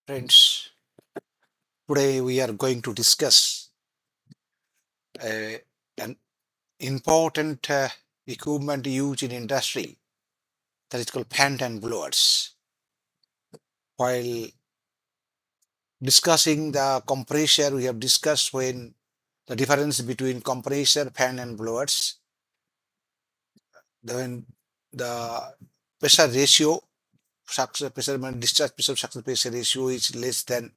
Friends, today we are going to discuss an important equipment used in industry that is called fan and blowers. While discussing the compressor, we have discussed when the difference between compressor, fan and blowers. Then the pressure ratio, success pressure discharge pressure success pressure ratio is less than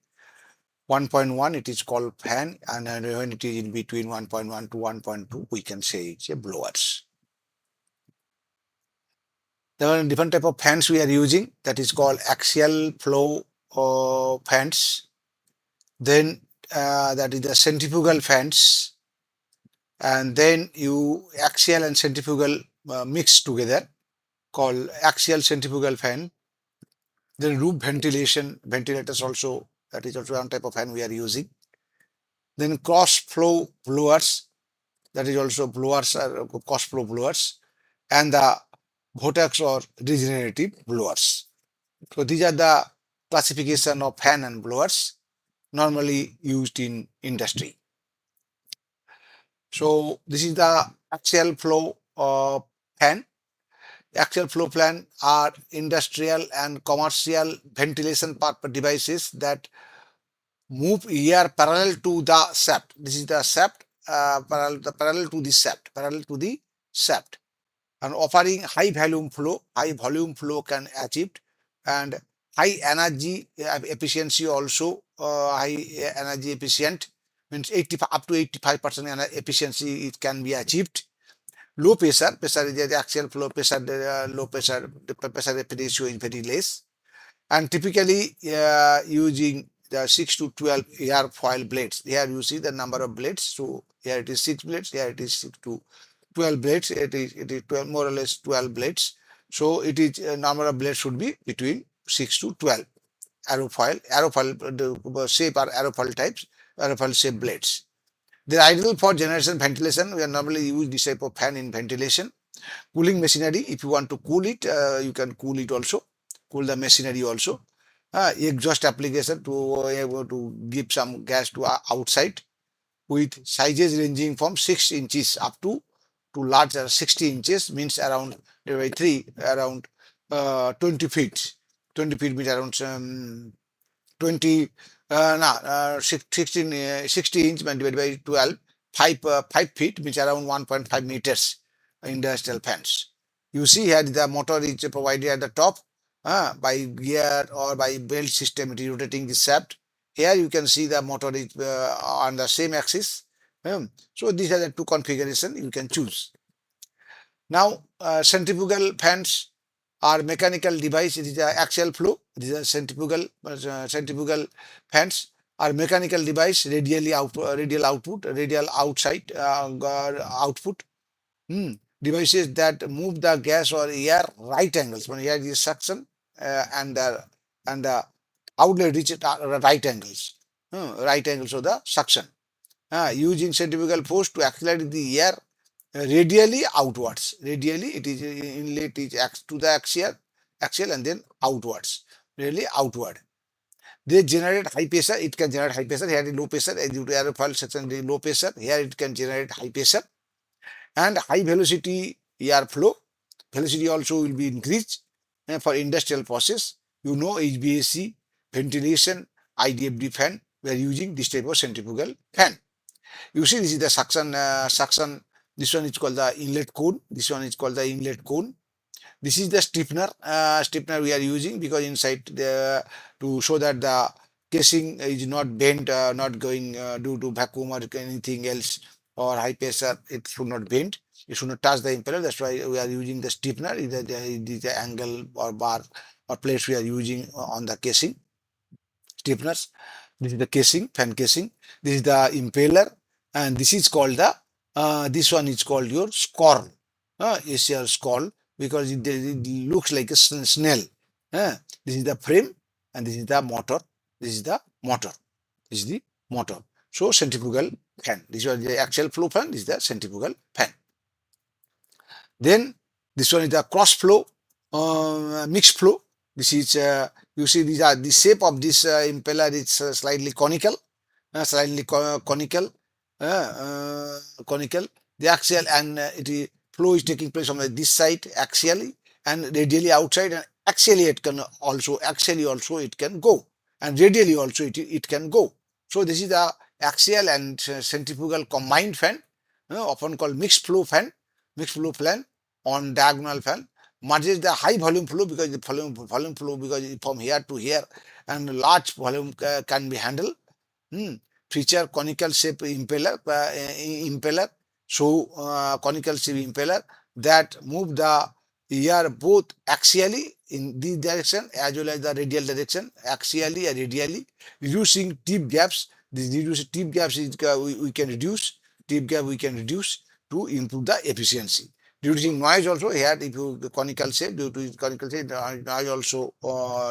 1.1, it is called fan, and when it is in between 1.1 to 1.2, we can say it's a blowers. There are different type of fans we are using, that is called axial flow fans. Then that is the centrifugal fans, and then you axial and centrifugal mix together, called axial centrifugal fan. Then roof ventilation, ventilators also, that is also one type of fan we are using. Then cross flow blowers, that is also blowers are cross flow blowers, and the vortex or regenerative blowers. So these are the classification of fan and blowers normally used in industry. So this is the axial flow fan. Axial flow fan are industrial and commercial ventilation purpose devices that move air parallel to the shaft. This is the shaft, parallel to the shaft, parallel to the shaft, and offering high volume flow. High volume flow can achieved, and high energy efficiency also. High energy efficient means 85 up to 85% efficiency it can be achieved. Low pressure, pressure is the axial flow pressure, low pressure, the pressure ratio is very less, and typically using the 6 to 12 airfoil blades. Here you see the number of blades. So here it is 6 blades, here it is 6 to 12 blades. It is 12, more or less 12 blades. So it is number of blades should be between 6 to 12. Aerofoil the shape are aerofoil types, aerofoil shape blades. They are ideal for generation ventilation. We are normally use this type of fan in ventilation. Cooling machinery, if you want to cool it, you can cool it also, cool the machinery also. Exhaust application to able to give some gas to outside, with sizes ranging from 6 inches up to larger 60 inches, means around by 3, around 20 feet. 20 feet means around 20, 16, 60 inch divided by 12, 5 feet means around 1.5 meters industrial fans. You see here the motor is provided at the top by gear or by belt system, it is rotating the shaft. Here you can see the motor is on the same axis. So these are the two configurations you can choose. Now centrifugal fans are mechanical device. It is a axial flow. It is a centrifugal fans are mechanical device, radial output, radial outside output. Devices that move the gas or air right angles. When here is suction and the outlet reach at right angles. Right angles of the suction. Using centrifugal force to accelerate the air radially outwards. Radially, it is inlet is to the axial and then outwards. Really outward. They generate high pressure. It can generate high pressure. Here is low pressure. Due to aerofoil section, the low pressure. Here it can generate high pressure and high velocity air flow. Velocity also will be increased for industrial process. You know, HVAC, ventilation, IDFD fan. We are using this type of centrifugal fan. You see, this is the suction. This one is called the inlet cone. This one is called the inlet cone. This is the stiffener. Stiffener we are using because inside to show that the casing is not bent, not going due to vacuum or anything else or high pressure. It should not bend. It should not touch the impeller. That's why we are using the stiffener. It is the angle or bar or plates we are using on the casing. Stiffeners. This is the casing, fan casing. This is the impeller, and this is called the this one is called your scorn. Is your scorn because it looks like a snail. This is the frame, and this is the motor. This is the motor. This is the motor. So centrifugal fan. This was the axial flow fan. This is the centrifugal fan. Then this one is the cross flow, mixed flow. This is You see, these are the shape of this impeller is slightly conical, slightly conical, conical. The axial and flow is taking place on this side axially and radially outside, and axially it can also it can go, and radially also it can go. So this is the axial and centrifugal combined fan, often called mixed flow fan on diagonal fan. Merges the high volume flow because the volume flow because from here to here, and large volume can be handled. Hmm. Feature conical shape impeller, so conical shape impeller that move the air both axially in this direction as well as the radial direction, axially and radially, reducing tip gaps. This reduce tip gaps is we can reduce tip gap we can reduce to improve the efficiency. Reducing noise also here, if you the conical shape, due to its conical shape, the noise also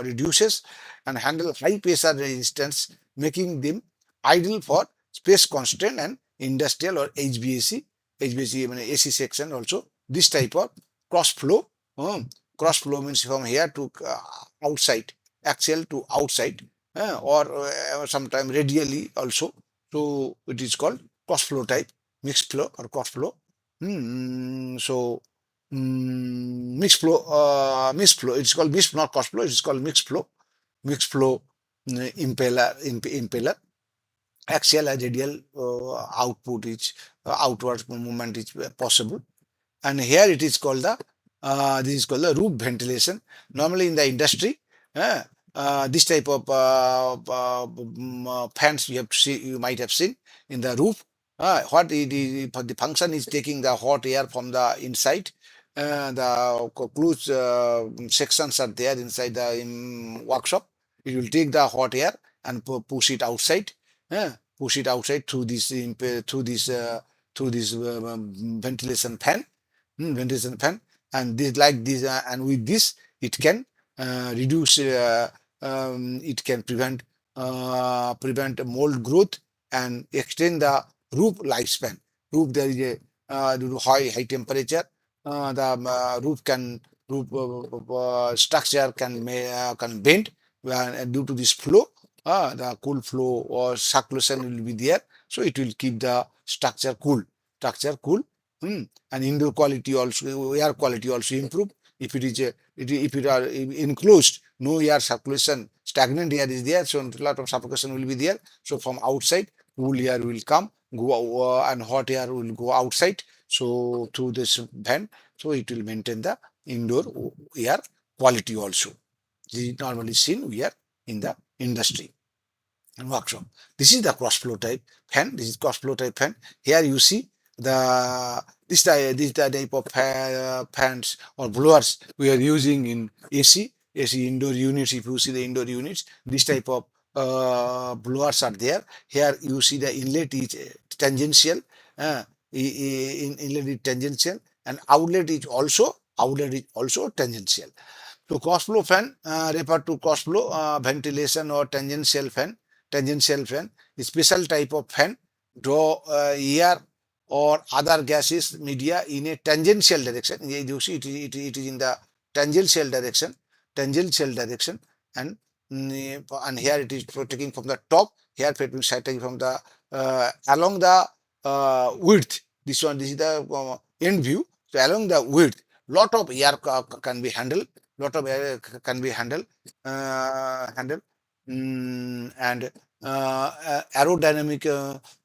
reduces, and handle high pressure resistance, making them ideal for space constraint and industrial or HVAC. HVAC, I mean AC section also. This type of cross flow. Cross flow means from here to outside, axial to outside, or sometimes radially also. So it is called cross flow type, mixed flow or cross flow. So mixed flow. It's called mixed, not cross flow. It's called mixed flow. Mixed flow impeller, axial and radial output is outward movement is possible. And here it is called the this is called the roof ventilation. Normally in the industry, uh, this type of fans you might have seen in the roof. What it is, the function is taking the hot air from the inside. The closed sections are there inside the workshop. It will take the hot air and push it outside. Push it outside through this through this ventilation fan. Ventilation fan, and this like this, and with this it can reduce it can prevent mold growth and extend the roof lifespan. Roof, there is a due to high temperature, the roof structure can bend, and due to this flow, the cool flow or circulation will be there, so it will keep the structure cool. And indoor quality also, air quality also improve. If it is if it are enclosed, no air circulation, stagnant air is there, so a lot of suffocation will be there. So from outside, cool air will come, go and hot air will go outside. So through this vent, so it will maintain the indoor air quality also. This is normally seen here in the industry and workshop. This is the cross flow type fan. This is cross flow type fan. Here you see the this type of fans or blowers we are using in AC indoor units. If you see the indoor units, this type of blowers are there. Here you see the inlet is tangential, inlet is tangential, and outlet is also tangential. So cross flow fan refer to cross flow ventilation or tangential fan. Tangential fan, a special type of fan, draw air or other gases media in a tangential direction. You see it is in the tangential direction, tangential direction, and and here it is taking from the top. Here it is taking from the along the width. This is the end view. So along the width, lot of air can be handled. Lot of air can be handled. And aerodynamic,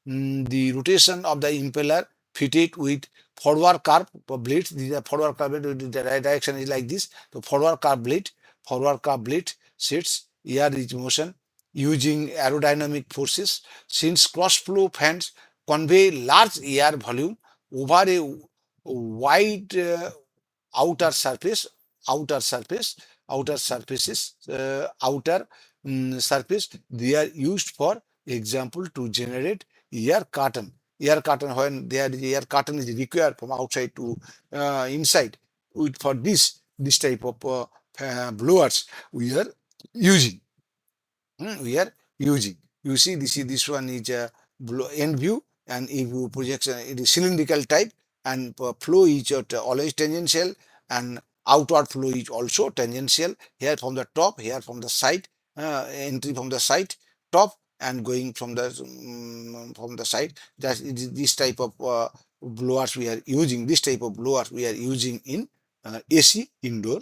the rotation of the impeller fitted with forward curve blades. These are forward curve blade. The right direction is like this. So forward curve blade sets air is motion using aerodynamic forces. Since cross flow fans convey large air volume over a wide outer surface, outer surface, outer surfaces, outer surface, they are used for example to generate air curtain. Air curtain, when there is air curtain is required from outside to inside. For this type of blowers we are using. We are using. You see, this one is a end view, and if you projection, it is cylindrical type, and flow is at always tangential, and outward flow is also tangential, here from the top, here from the side, entry from the side, top, and going from the side. That is this type of blowers we are using. This type of blowers we are using in AC indoor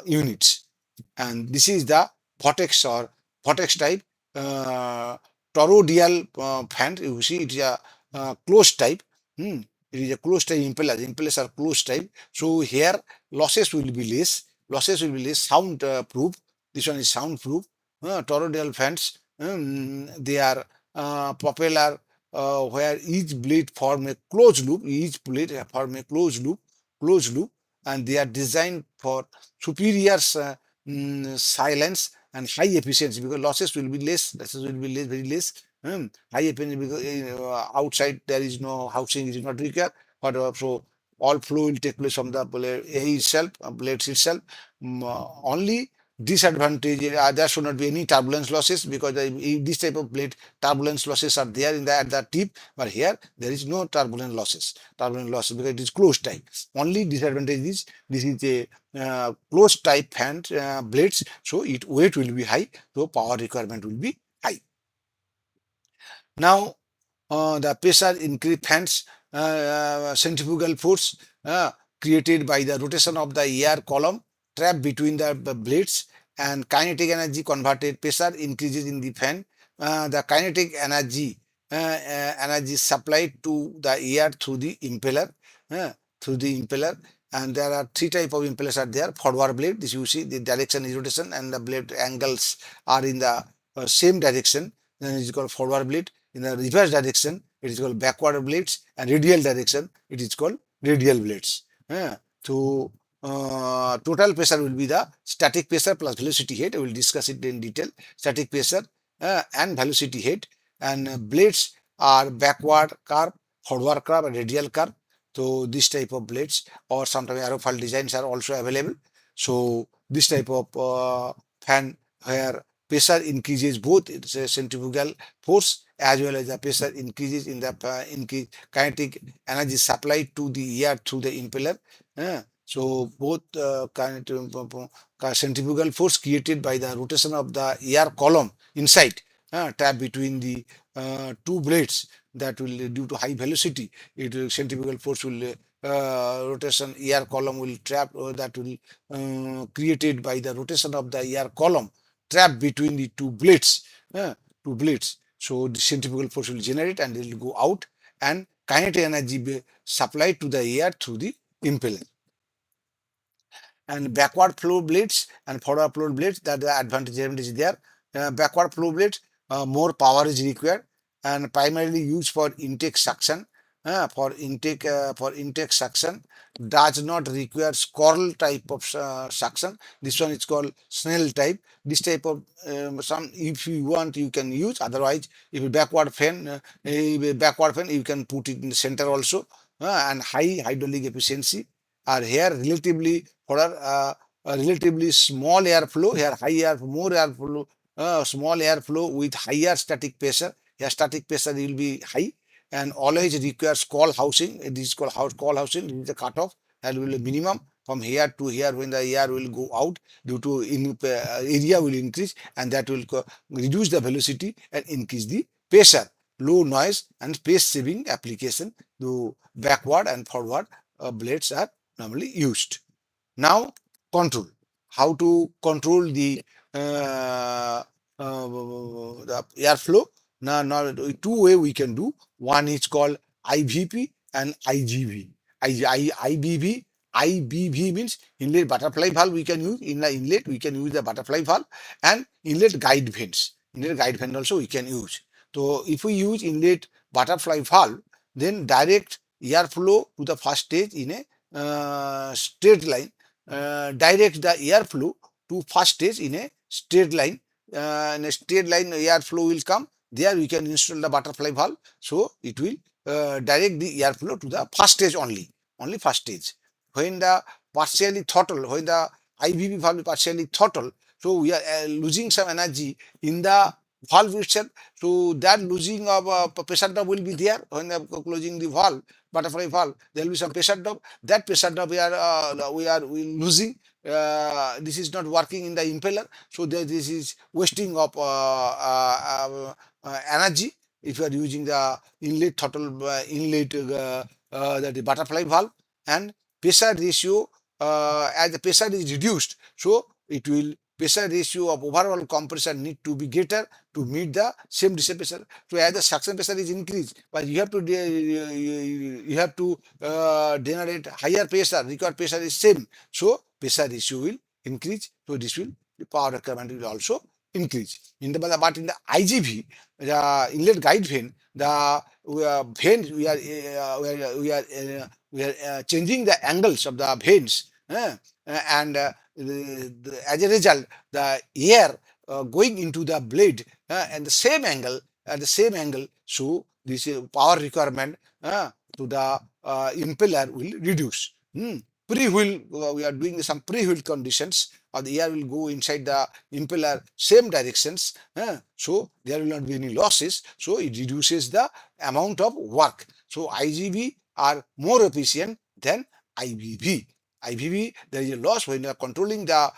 units. And this is the vortex or vortex type uh, toroidal fan. You see, it is a closed type. Hmm. It is a closed type impeller. Impellers are closed type. So here losses will be less. Losses will be less. Sound proof. This one is sound proof. Toroidal fans. They are popular where each blade form a closed loop. Each blade form a closed loop, and they are designed for superior silence and high efficiency, because losses will be less, very less. High efficiency, because outside there is no housing is not required, but so all flow will take place from the blade itself, blades itself. Only disadvantage, there should not be any turbulence losses, because this type of blade turbulence losses are there in the at the tip, but here there is no turbulence losses because it is closed type. Only disadvantage is this is a closed type fan blades, so it weight will be high, so power requirement will be high. Now the pressure increase fans centrifugal force created by the rotation of the air column trap between the blades, and kinetic energy converted. Pressure increases in the fan, the kinetic energy supplied to the air uh, through the impeller. And there are three type of impellers are there. Forward blade, this you see the direction is rotation and the blade angles are in the same direction, then it is called forward blade. In the reverse direction, it is called backward blades, and radial direction, it is called radial blades. So total pressure will be the static pressure plus velocity head. I will discuss it in detail. Static pressure and velocity head, and blades are backward curve, forward curve, and radial curve. So this type of blades, or sometimes aerofoil designs are also available. So this type of fan where pressure increases both it's a centrifugal force as well as the pressure increases in the kinetic energy supplied to the air through the impeller. So both centrifugal force created by the rotation of the air column inside trap between the two blades, that will due to high velocity, it will centrifugal force will rotation air column will trap, that will created by the rotation of the air column trap between the two blades. So the centrifugal force will generate and it will go out, and kinetic energy be supplied to the air through the impeller. And backward flow blades and forward flow blades, that the advantage is there. Backward flow blades, more power is required, and primarily used for intake suction. For intake suction, does not require scroll type of suction. This one is called Snell type. This type of some, if you want, you can use. Otherwise, if you backward fan, you can put it in the center also. And high hydraulic efficiency are here relatively for a relatively small airflow. Here high air, more airflow, small airflow with higher static pressure. Here static pressure will be high, and always requires call housing. It is called call housing. This is the cutoff. That will be minimum from here to here. When the air will go out, due to area will increase, and that will reduce the velocity and increase the pressure. Low noise and space saving application. The backward and forward blades are normally used. Now, control. How to control the airflow? Now, two way we can do. One is called IVP and IGV. IBV means inlet butterfly valve we can use. In the inlet, we can use the butterfly valve, and inlet guide vents. Inlet guide vent also we can use. So, if we use inlet butterfly valve, then direct airflow to the first stage in a straight line, direct the airflow to first stage in a straight line. In a straight line, airflow will come. There we can install the butterfly valve, so it will direct the airflow to the first stage only first stage. When the partially throttle, when the IVV valve is partially throttle, so we are losing some energy in the valve itself. So that losing of pressure drop will be there when closing the valve, butterfly valve. There will be some pressure drop. That pressure drop we losing. This is not working in the impeller, so this is wasting of energy. If you are using the inlet throttle inlet that is butterfly valve, and pressure ratio as the pressure is reduced, so it will pressure ratio of overall compressor need to be greater to meet the same dissipation. So as the suction pressure is increased, but you have to generate higher pressure. Required pressure is same, so pressure ratio will increase. So this will the power requirement will also increase. In the but in the IGV, the inlet guide vane, the veins we are changing the angles of the veins, and as a result, the air going into the blade and the same angle at the same angle, so this power requirement to the impeller will reduce. Pre-wheel, we are doing some pre-wheel conditions, or the air will go inside the impeller same directions, so there will not be any losses, so it reduces the amount of work. So IGV are more efficient than IVV. IVV, there is a loss when you are controlling the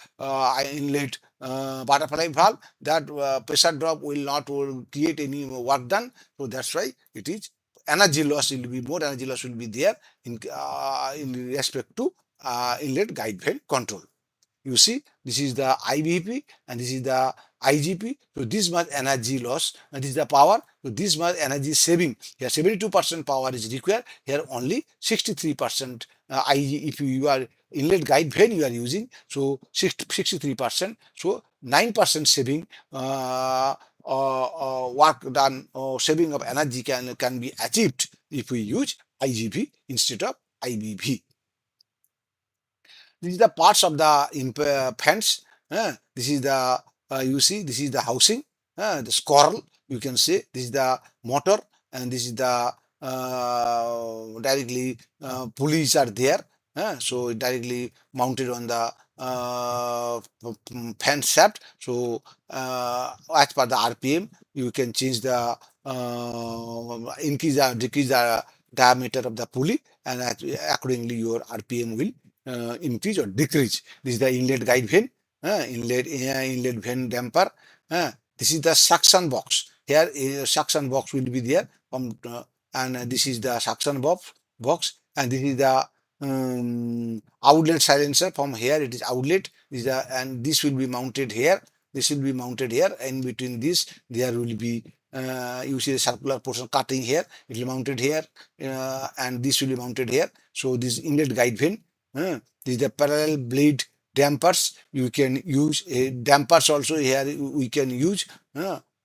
inlet butterfly valve. That pressure drop will not create any work done. So that's why it is energy loss will be more energy loss will be there in respect to inlet guide vane control. You see, this is the IVP and this is the IGP. So this much energy loss and this is the power. So this much energy saving. Here 72% power is required. Here only 63% IG. If you are inlet guide vane you are using, so 63%. So 9% saving work done or saving of energy can be achieved if we use IGP instead of IBP. This is the parts of the fence. This is the you see this is the housing, the squirrel. You can say this is the motor, and this is the directly pulleys are there. So it directly mounted on the fence shaft. So as per the RPM, you can change the increase or decrease the diameter of the pulley, and accordingly your RPM will increase or decrease. This is the inlet guide vane, inlet vane damper. This is the suction box. Here, a suction box will be there, and this is the suction box, and this is the outlet silencer. From here, it is outlet. This is and this will be mounted here. This will be mounted here. In between this, there will be you see the circular portion cutting here. It will be mounted here, and this will be mounted here. So this inlet guide vane. This is the parallel blade dampers. You can use dampers also here. We can use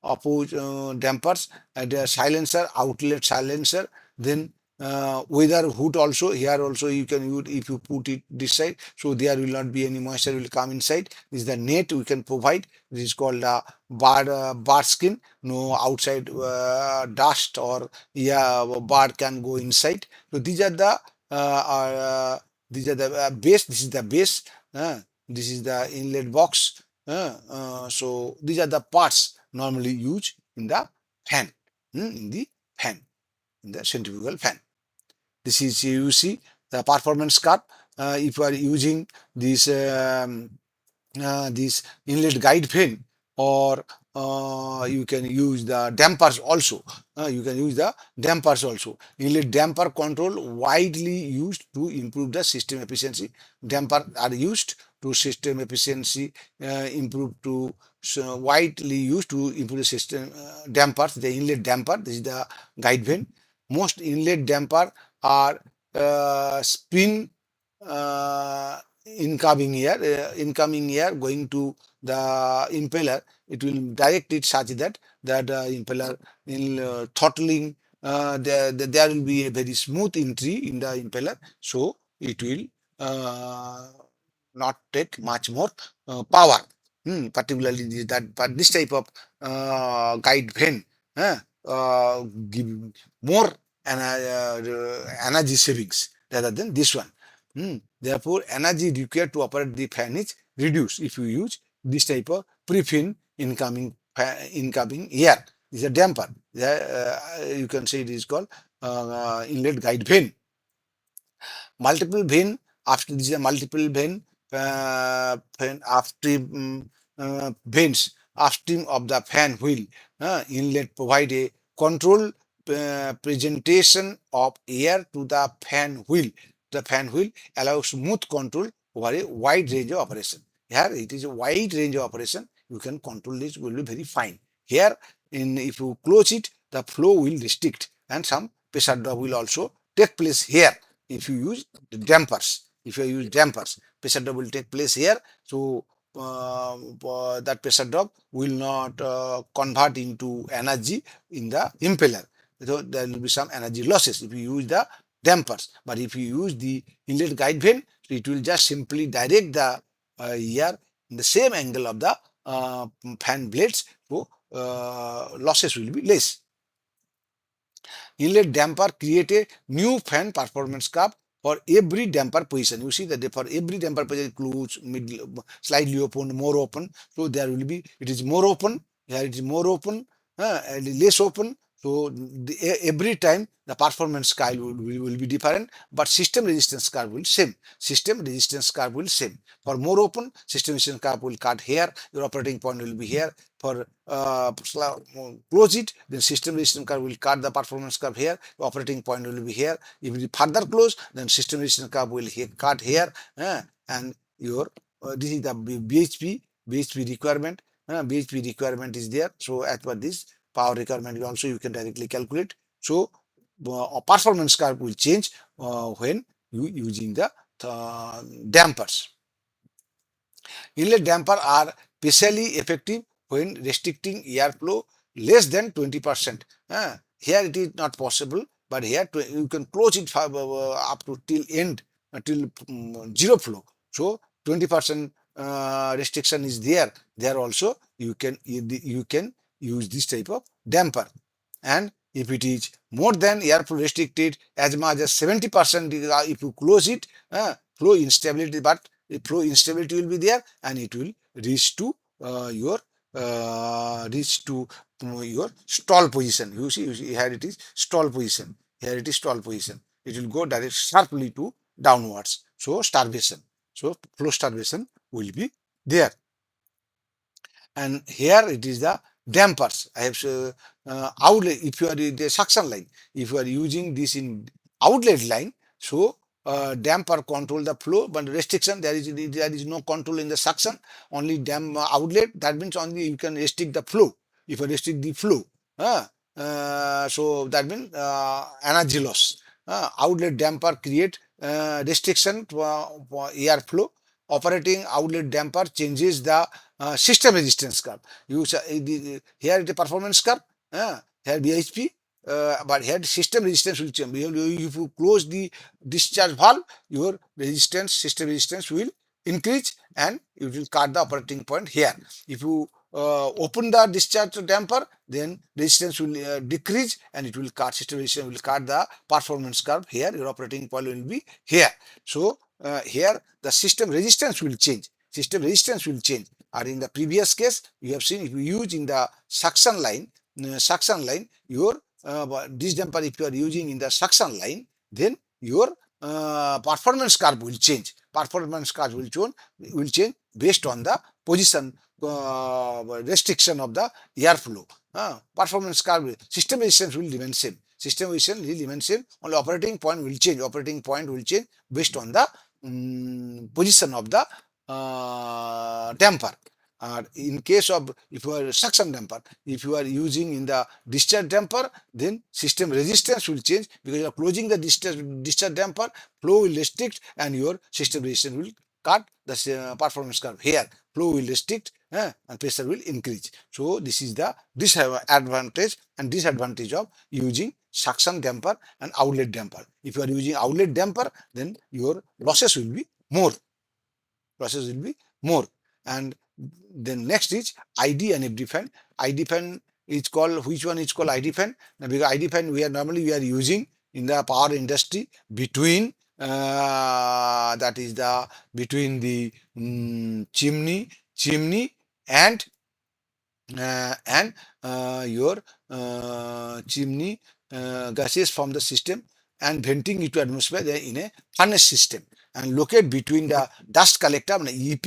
oppose dampers and the silencer, outlet silencer. Then weather hood also here also you can use if you put it this side. So there will not be any moisture will come inside. This is the net we can provide. This is called bird skin. No outside dust or bird can go inside. So these are the base. This is the base. This is the inlet box. So these are the parts normally used in the fan. In the fan, in the centrifugal fan. This is you see the performance curve. If you are using this inlet guide vane, or you can use the dampers also. You can use the dampers also. Inlet damper control widely used to improve the system efficiency. Damper are used to system efficiency improve to widely used to improve the system dampers. The inlet damper, this is the guide vane. Most inlet damper are spin incoming air going to the impeller. It will direct it such that impeller in throttling, there will be a very smooth entry in the impeller, so it will not take much more power. Particularly but this type of guide vane give more energy savings rather than this one. Therefore, energy required to operate the fan is reduced if you use this type of pre-fin incoming incoming air. This is a damper. You can say it is called inlet guide vane. Multiple vein, after this is a multiple vein, after veins upstream of the fan wheel inlet provide a control presentation of air to the fan wheel. The fan wheel allows smooth control over a wide range of operation. Here it is a wide range of operation. You can control this will be very fine. Here, if you close it, the flow will restrict and some pressure drop will also take place here if you use the dampers. If you use dampers, pressure drop will take place here. So that pressure drop will not convert into energy in the impeller. So there will be some energy losses if you use the dampers. But if you use the inlet guide vane, it will just simply direct the air in the same angle of the fan blades. So losses will be less. Inlet damper create a new fan performance curve for every damper position. You see that for every damper position, close, middle, slightly open, more open. So there will be, it is more open, here it is more open, and less open. So every time the performance curve will be different, but system resistance curve will same. System resistance curve will same. For more open, system resistance curve will cut here, your operating point will be here. For close it, then system resistance curve will cut the performance curve here, the operating point will be here. If it further close, then system resistance curve will cut here, and your this is the BHP requirement. BHP requirement is there. So as per this power requirement, also you can directly calculate. So performance curve will change when you using the dampers. Inlet damper are especially effective when restricting airflow less than 20%. Here it is not possible, but here you can close it up to till end, till zero flow. So 20% restriction is there. There also you can use this type of damper. And if it is more than airflow restricted as much as 70%, if you close it, flow instability, but flow instability will be there and it will reach to your your stall position. You see here it is stall position. Here it is stall position. It will go direct sharply to downwards. So starvation. So flow starvation will be there. And here it is the dampers. I have outlet. If you are in the suction line, if you are using this in outlet line, so damper control the flow, but restriction there is no control in the suction. Only outlet. That means only you can restrict the flow. If you restrict the flow, so that means energy loss. Outlet damper create restriction for air flow. Operating outlet damper changes the system resistance curve. Here it is performance curve, here BHP, but here the system resistance will change. If you close the discharge valve, your resistance, system resistance will increase and it will cut the operating point here. If you open the discharge damper, then resistance will decrease and it will cut, system resistance will cut the performance curve here. Your operating point will be here. So here the system resistance will change. System resistance will change. Or in the previous case, you have seen if you use in the suction line, your this damper, if you are using in the suction line, then your performance curve will change. Performance curve will change based on the position restriction of the airflow. Performance curve, system resistance will remain same. System resistance will remain same. Only operating point will change. Operating point will change based on the position of the damper. In case of if you are suction damper, if you are using in the discharge damper, then system resistance will change because you are closing the discharge damper, flow will restrict and your system resistance will cut the performance curve here. Flow will restrict and pressure will increase. So this is the disadvantage and disadvantage of using suction damper and outlet damper. If you are using outlet damper, then your losses will be more. Losses will be more. And then next is ID and FD fan. ID fan is called, which one is called ID fan? Now, because ID fan we are using in the power industry between that is the between the chimney and and your chimney gases from the system and venting into atmosphere in a furnace system and locate between the dust collector মানে EP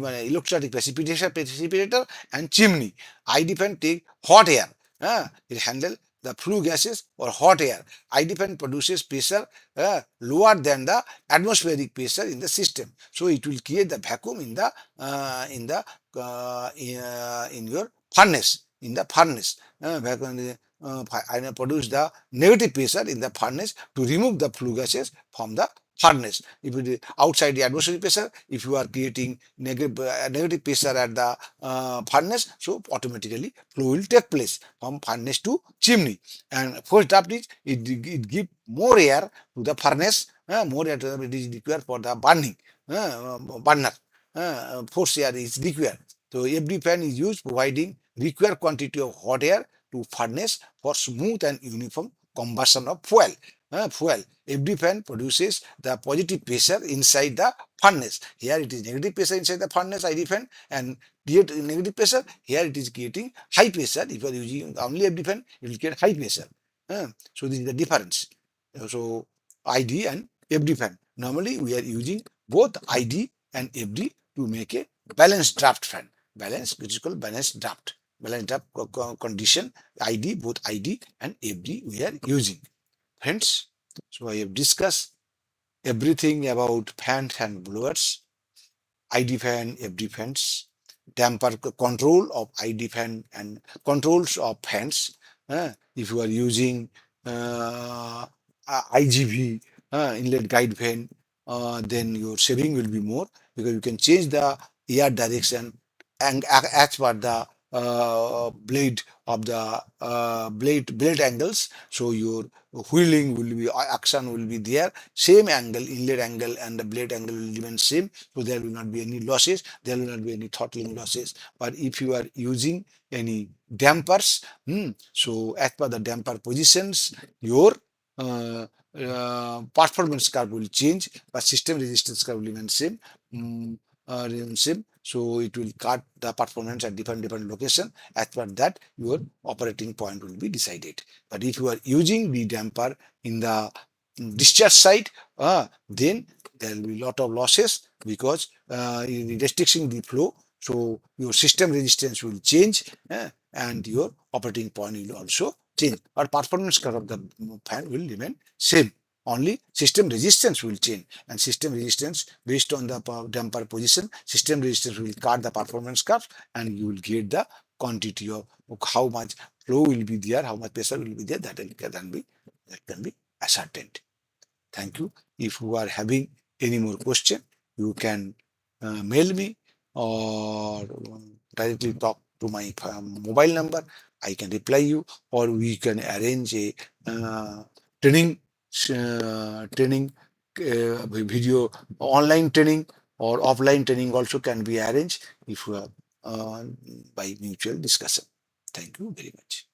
মানে electrostatic precipitator and chimney. ID fan take hot air. It handle the flue gases or hot air. ID fan produces pressure lower than the atmospheric pressure in the system, so it will create the vacuum in the in your furnace, vacuum, and produce the negative pressure in the furnace to remove the flue gases from the furnace. If it is outside the atmospheric pressure, if you are creating negative pressure at the furnace, so automatically flow will take place from furnace to chimney. And first draft is it give more air to the furnace, more air to the, it is required for the burning, burner. Force air is required. So every fan is used providing required quantity of hot air to furnace for smooth and uniform combustion of fuel. Fuel. Every fan produces the positive pressure inside the furnace. Here it is negative pressure inside the furnace, ID fan, and create negative pressure. Here it is creating high pressure. If you are using only FD fan, it will get high pressure. So this is the difference. So ID and FD fan. Normally we are using both ID and FD to make a balanced draft fan. Balance, which is called balanced draft. Balanced draft condition, ID, both ID and FD we are using. Friends, so I have discussed everything about fans and blowers, ID fan, FD fans, damper control of ID fan and controls of fans. If you are using IGV, inlet guide fan, then your saving will be more because you can change the air direction and as per the blade of the blade angles. So your wheeling will be action will be there, same angle, inlet angle and the blade angle will remain same, so there will not be any losses, there will not be any throttling losses. But if you are using any dampers, so as per the damper positions, your performance curve will change, but system resistance curve will remain same. Remain same. So it will cut the performance at different location. As per that, your operating point will be decided. But if you are using the damper in the discharge side, then there will be lot of losses because restricting the flow. So your system resistance will change, and your operating point will also change. But performance curve of the fan will remain same. Only system resistance will change, and system resistance based on the damper position, system resistance will cut the performance curve, and you will get the quantity of how much flow will be there, how much pressure will be there. That can be ascertained. Thank you. If you are having any more question, you can mail me or directly talk to my mobile number. I can reply you, or we can arrange a training training video, online training or offline training also can be arranged if you are by mutual discussion. Thank you very much.